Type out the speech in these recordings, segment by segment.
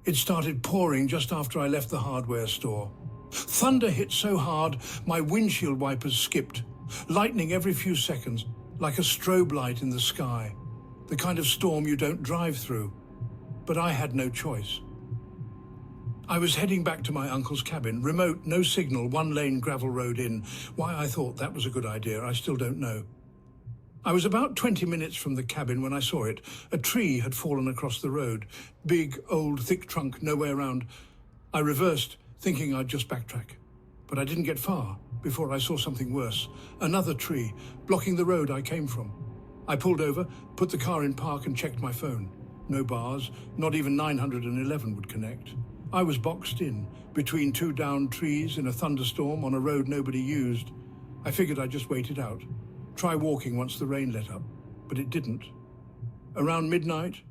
It started pouring just after I left the hardware store. Thunder hit so hard, my windshield wipers skipped. Lightning every few seconds, like a strobe light in the sky. The kind of storm you don't drive through. But I had no choice. I was heading back to my uncle's cabin, remote, no signal, one-lane gravel road in. Why I thought that was a good idea, I still don't know. I was about 20 minutes from the cabin when I saw it. A tree had fallen across the road. Big, old, thick trunk, no way around. I reversed, thinking I'd just backtrack. But I didn't get far before I saw something worse. Another tree, blocking the road I came from. I pulled over, put the car in park and checked my phone. No bars, not even 911 would connect. I was boxed in, between two downed trees in a thunderstorm on a road nobody used. I figured I'd just wait it out. Try walking once the rain let up, but it didn't. Around midnight,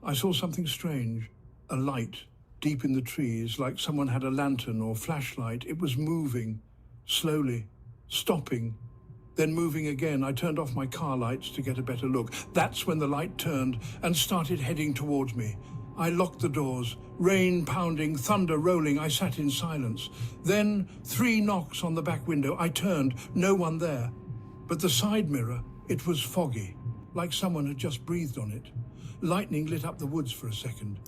I saw something strange. A light, deep in the trees, like someone had a lantern or flashlight. It was moving, slowly, stopping, then moving again. I turned off my car lights to get a better look. That's when the light turned and started heading towards me. I locked the doors, rain pounding, thunder rolling. I sat in silence. Then 3 knocks on the back window. I turned, no one there. But the side mirror, it was foggy, like someone had just breathed on it. Lightning lit up the woods for a second.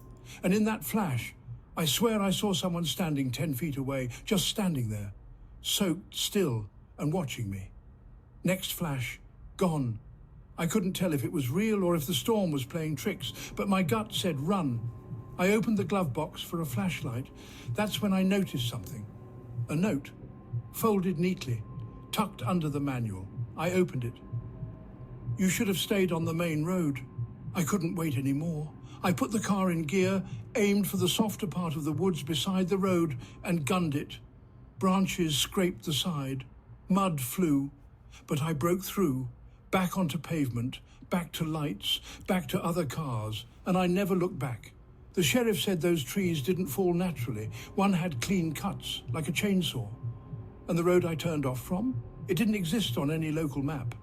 And in that flash, I swear I saw someone standing 10 feet away, just standing there, soaked still and watching me. Next flash, gone. I couldn't tell if it was real or if the storm was playing tricks, but my gut said run. I opened the glove box for a flashlight. That's when I noticed something. A note, folded neatly, tucked under the manual. I opened it. You should have stayed on the main road. I couldn't wait anymore. I put the car in gear, aimed for the softer part of the woods beside the road, and gunned it. Branches scraped the side. Mud flew. But I broke through, back onto pavement, back to lights, back to other cars, and I never looked back. The sheriff said those trees didn't fall naturally. One had clean cuts, like a chainsaw. And the road I turned off from? It didn't exist on any local map.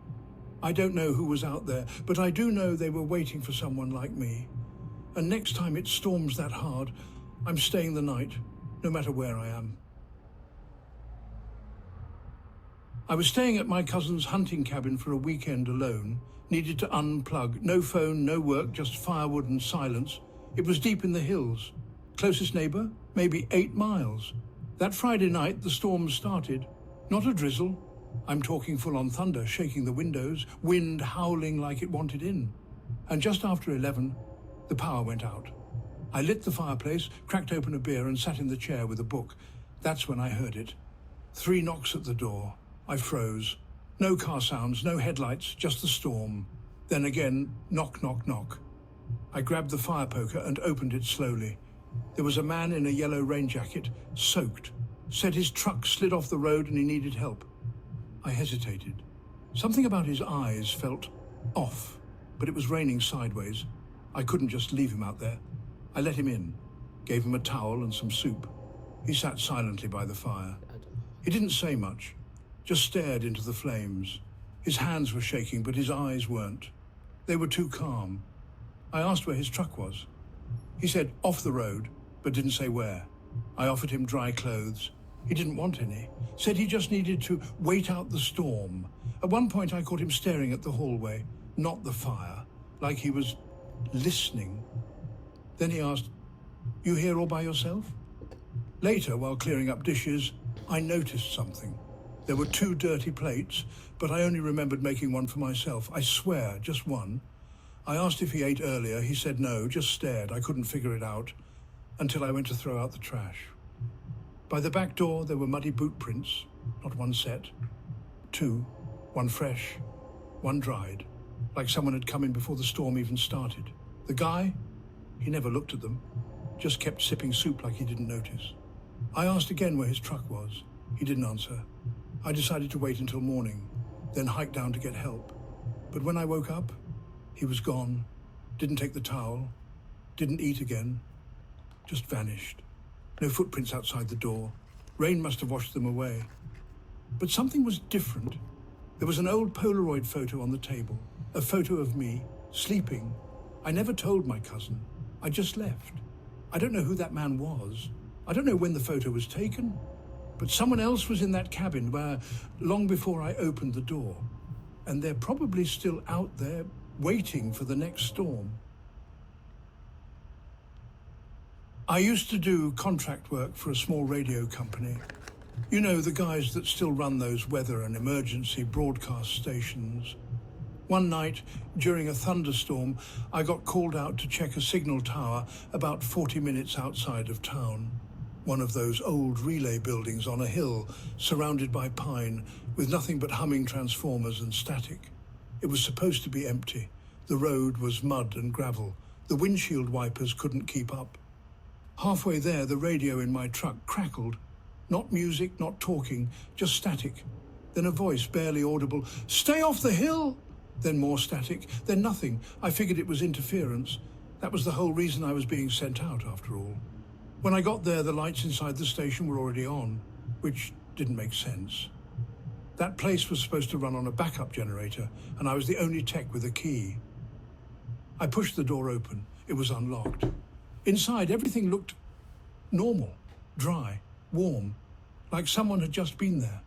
I don't know who was out there, but I do know they were waiting for someone like me. And next time it storms that hard, I'm staying the night, no matter where I am. I was staying at my cousin's hunting cabin for a weekend alone, needed to unplug. No phone, no work, just firewood and silence. It was deep in the hills. Closest neighbor, maybe 8 miles. That Friday night, the storm started. Not a drizzle. I'm talking full-on thunder, shaking the windows, wind howling like it wanted in. And just after 11, the power went out. I lit the fireplace, cracked open a beer and sat in the chair with a book. That's when I heard it. 3 knocks at the door. I froze. No car sounds, no headlights, just the storm. Then again, knock, knock, knock. I grabbed the fire poker and opened it slowly. There was a man in a yellow rain jacket, soaked. Said his truck slid off the road and he needed help. I hesitated. Something about his eyes felt off, but it was raining sideways. I couldn't just leave him out there. I let him in, gave him a towel and some soup. He sat silently by the fire. He didn't say much, just stared into the flames. His hands were shaking, but his eyes weren't. They were too calm. I asked where his truck was. He said off the road, but didn't say where. I offered him dry clothes. He didn't want any. Said he just needed to wait out the storm. At one point I caught him staring at the hallway, not the fire, like he was listening. Then he asked, "You here all by yourself?" Later, while clearing up dishes, I noticed something. There were 2 dirty plates, but I only remembered making one for myself. I swear, just one. I asked if he ate earlier. He said no, just stared. I couldn't figure it out until I went to throw out the trash. By the back door, there were muddy boot prints, not one set. 2, one fresh, one dried, like someone had come in before the storm even started. The guy, he never looked at them, just kept sipping soup like he didn't notice. I asked again where his truck was. He didn't answer. I decided to wait until morning, then hike down to get help. But when I woke up, he was gone, didn't take the towel, didn't eat again, just vanished. No footprints outside the door. Rain must have washed them away. But something was different. There was an old Polaroid photo on the table, a photo of me, sleeping. I never told my cousin. I just left. I don't know who that man was. I don't know when the photo was taken, but someone else was in that cabin where long before I opened the door, and they're probably still out there waiting for the next storm. I used to do contract work for a small radio company. You know, the guys that still run those weather and emergency broadcast stations. One night, during a thunderstorm, I got called out to check a signal tower about 40 minutes outside of town. One of those old relay buildings on a hill, surrounded by pine, with nothing but humming transformers and static. It was supposed to be empty. The road was mud and gravel. The windshield wipers couldn't keep up. Halfway there, the radio in my truck crackled. Not music, not talking, just static. Then a voice, barely audible, "Stay off the hill!" Then more static, then nothing. I figured it was interference. That was the whole reason I was being sent out, after all. When I got there, the lights inside the station were already on, which didn't make sense. That place was supposed to run on a backup generator, and I was the only tech with a key. I pushed the door open. It was unlocked. Inside, everything looked normal, dry, warm, like someone had just been there.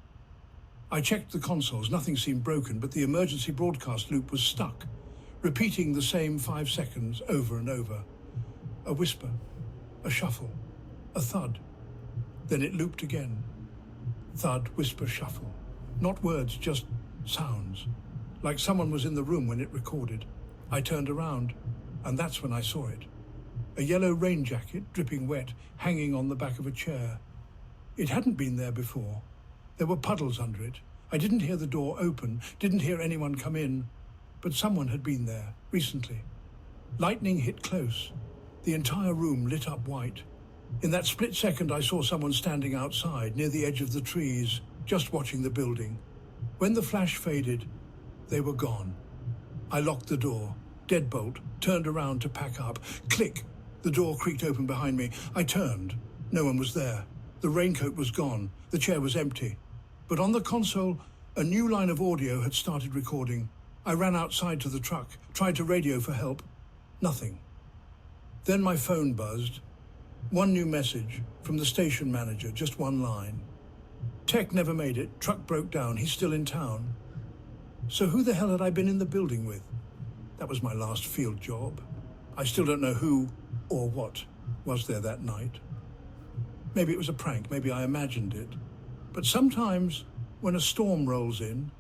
I checked the consoles. Nothing seemed broken, but the emergency broadcast loop was stuck, repeating the same 5 seconds over and over. A whisper, a shuffle, a thud. Then it looped again. Thud, whisper, shuffle. Not words, just sounds, like someone was in the room when it recorded. I turned around, and that's when I saw it. A yellow rain jacket, dripping wet, hanging on the back of a chair. It hadn't been there before. There were puddles under it. I didn't hear the door open, didn't hear anyone come in, but someone had been there recently. Lightning hit close. The entire room lit up white. In that split second, I saw someone standing outside near the edge of the trees, just watching the building. When the flash faded, they were gone. I locked the door, deadbolt, turned around to pack up. Click! The door creaked open behind me. I turned. No one was there. The raincoat was gone. The chair was empty. But on the console, a new line of audio had started recording. I ran outside to the truck, tried to radio for help. Nothing. Then my phone buzzed. One new message from the station manager, just one line. Tech never made it. Truck broke down. He's still in town. So who the hell had I been in the building with? That was my last field job. I still don't know who or what was there that night. Maybe it was a prank. Maybe I imagined it. But sometimes, when a storm rolls in,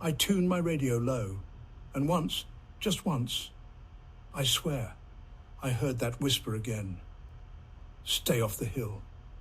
I tune my radio low. And once, just once, I swear, I heard that whisper again. Stay off the hill.